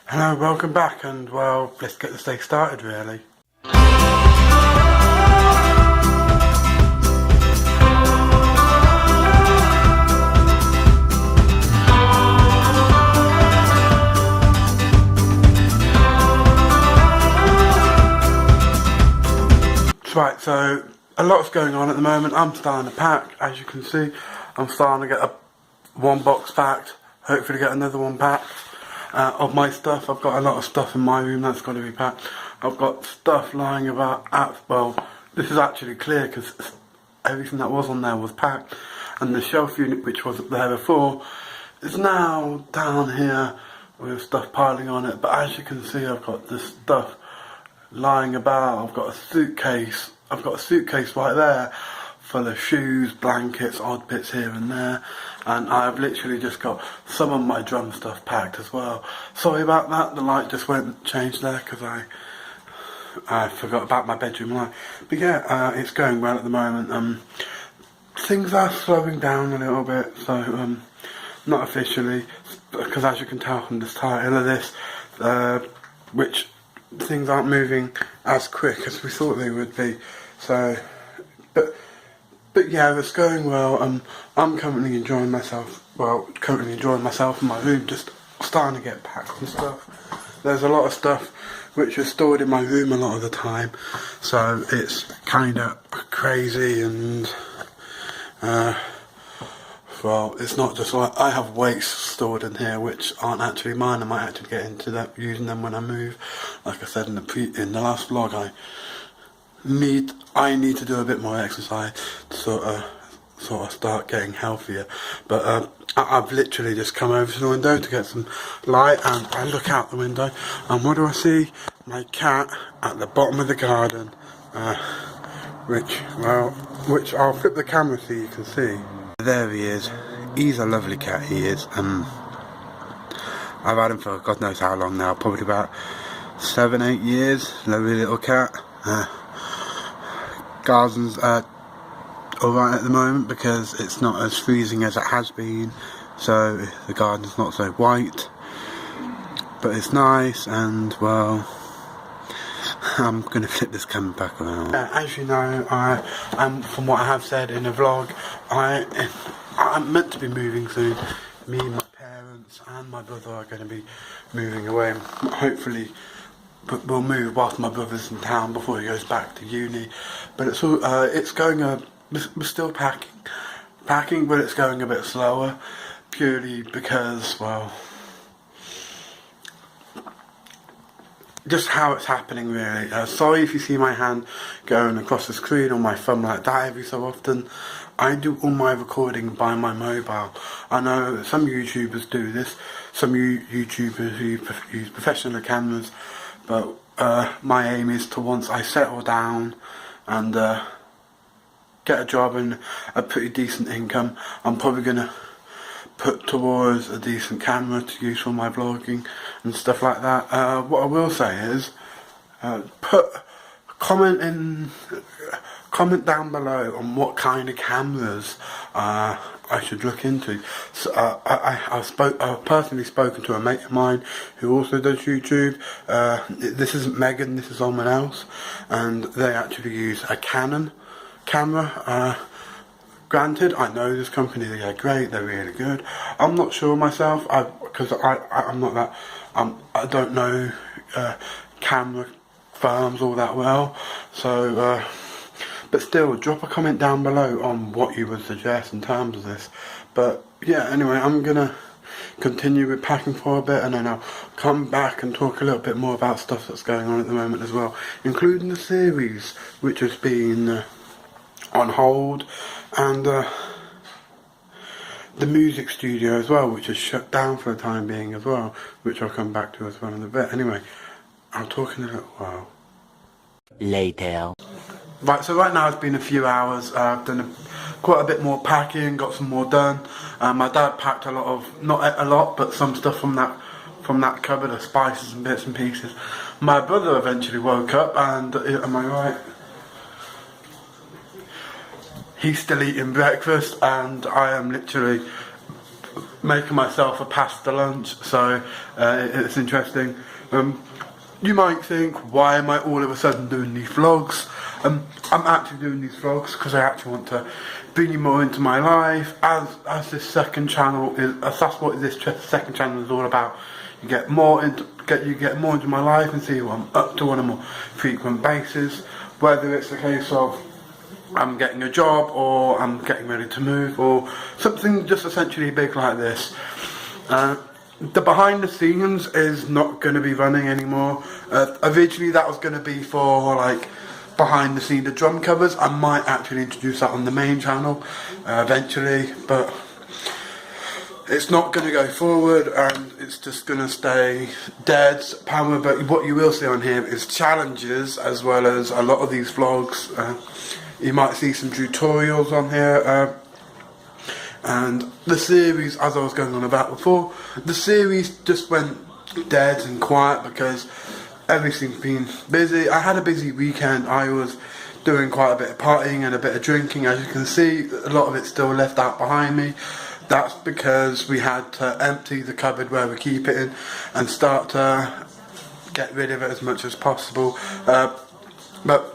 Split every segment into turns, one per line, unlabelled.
Hello, welcome back, and well, let's get this day started really. Right, so a lot's going on at the moment. I'm starting to pack, as you can see. I'm starting to get one box packed, hopefully get another one packed. Of my stuff, I've got a lot of stuff in my room that's got to be packed. I've got stuff lying about well, this is actually clear because everything that was on there was packed, and the shelf unit which was up there before is now down here with stuff piling on it. But as you can see, I've got this stuff lying about. I've got a suitcase right there full of shoes, blankets, odd bits here and there, and I've literally just got some of my drum stuff packed as well. Sorry about that, the light just went changed there because I forgot about my bedroom light. But yeah, it's going well at the moment. Things are slowing down a little bit, so not officially, because as you can tell from the title of this, which things aren't moving as quick as we thought they would be. So, but yeah, it's going well. I'm currently enjoying myself. Well, currently enjoying myself in my room, just starting to get packed and stuff. There's a lot of stuff which is stored in my room a lot of the time, so it's kind of crazy. And well, it's not just like I have weights stored in here which aren't actually mine. I might actually get into that, using them when I move. Like I said in the last vlog, I need to do a bit more exercise to sort of start getting healthier. But I've literally just come over to the window to get some light, and I look out the window, and what do I see? My cat at the bottom of the garden, which I'll flip the camera so you can see. There he is. He's a lovely cat, he is. I've had him for God knows how long now, probably about 7-8 years. Lovely little cat. Garden's alright at the moment because it's not as freezing as it has been, so the garden's not so white, but it's nice. And well, I'm going to flip this camera back around. As you know, from what I have said in the vlog, I'm meant to be moving soon. Me, my parents and my brother are going to be moving away. Hopefully we'll move whilst my brother's in town before he goes back to uni. But it's going we're still packing, but it's going a bit slower, purely because, well, just how it's happening really. Sorry if you see my hand going across the screen or my thumb like that every so often. I do all my recording by my mobile. I know some YouTubers do this, some YouTubers who use professional cameras, but my aim is to, once I settle down and get a job and a pretty decent income, I'm probably going to put towards a decent camera to use for my vlogging and stuff like that. What I will say is, comment down below on what kind of cameras I should look into. So, I've personally spoken to a mate of mine who also does YouTube. This isn't Megan, this is someone else, and they actually use a Canon camera. Granted, I know this company, they're great, they're really good. I'm not sure myself, because I'm not that, I don't know camera firms all that well, so, but still, drop a comment down below on what you would suggest in terms of this. But yeah, anyway, I'm gonna continue with packing for a bit, and then I'll come back and talk a little bit more about stuff that's going on at the moment as well, including the series which has been on hold, and the music studio as well, which is shut down for the time being as well, which I'll come back to as well in a bit. Anyway, I'll talk in a little while.
Later.
Right, so right now it's been a few hours. I've done quite a bit more packing, got some more done. My dad packed a lot of, not a lot, but some stuff from that cupboard of spices and bits and pieces. My brother eventually woke up, and am I right? He's still eating breakfast, and I am literally making myself a pasta lunch, so it's interesting. You might think, why am I all of a sudden doing these vlogs? I'm actually doing these vlogs because I actually want to bring you more into my life, as this second channel is, that's what this second channel is all about. You get more into my life and see what I'm up to on a more frequent basis, whether it's a case of I'm getting a job or I'm getting ready to move or something just essentially big like this. The behind the scenes is not going to be running anymore. Originally that was going to be for like behind the scene, the drum covers. I might actually introduce that on the main channel eventually, but it's not going to go forward and it's just going to stay dead power. But what you will see on here is challenges, as well as a lot of these vlogs. You might see some tutorials on here, and the series, as I was going on about before, the series just went dead and quiet because everything's been busy. I had a busy weekend. I was doing quite a bit of partying and a bit of drinking. As you can see, a lot of it's still left out behind me. That's because we had to empty the cupboard where we keep it in and start to get rid of it as much as possible. But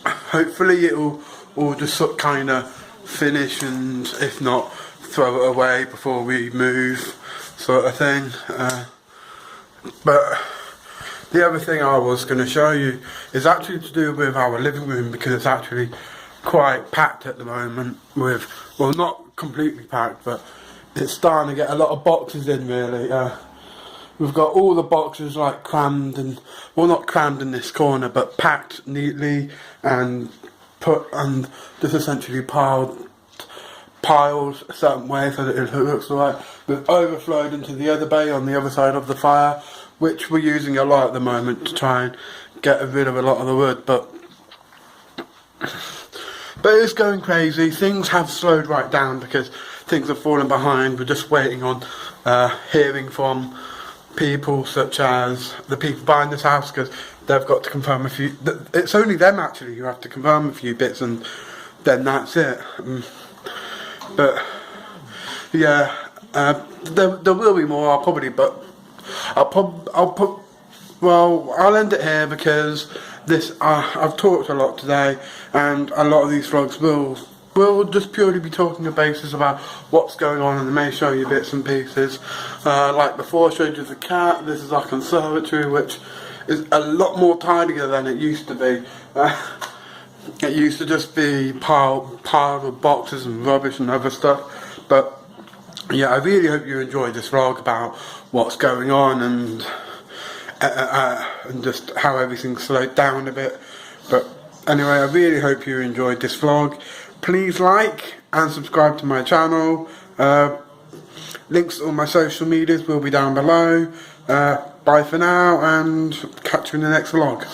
hopefully it will all just sort of kind of finish, and if not, throw it away before we move, sort of thing. But the other thing I was going to show you is actually to do with our living room, because it's actually quite packed at the moment with, well, not completely packed, but it's starting to get a lot of boxes in, really. We've got all the boxes like crammed, and, well, not crammed in this corner, but packed neatly and just essentially piled a certain way so that it looks right. We've overflowed into the other bay on the other side of the fire, which we're using a lot at the moment to try and get rid of a lot of the wood, but it's going crazy. Things have slowed right down because things have fallen behind. We're just waiting on hearing from people such as the people buying this house, because they've got to confirm a few. It's only them actually who have to confirm a few bits, and then that's it. But yeah, there will be more. I'll end it here because I've talked a lot today, and a lot of these vlogs will just purely be talking a basis about what's going on, and I may show you bits and pieces. Like before, I showed you the cat. This is our conservatory, which is a lot more tidier than it used to be. It used to just be piled with boxes and rubbish and other stuff. But yeah, I really hope you enjoyed this vlog about what's going on and just how everything slowed down a bit. But anyway, I really hope you enjoyed this vlog. Please like and subscribe to my channel. Links to all my social medias will be down below. Bye for now, and catch you in the next vlog.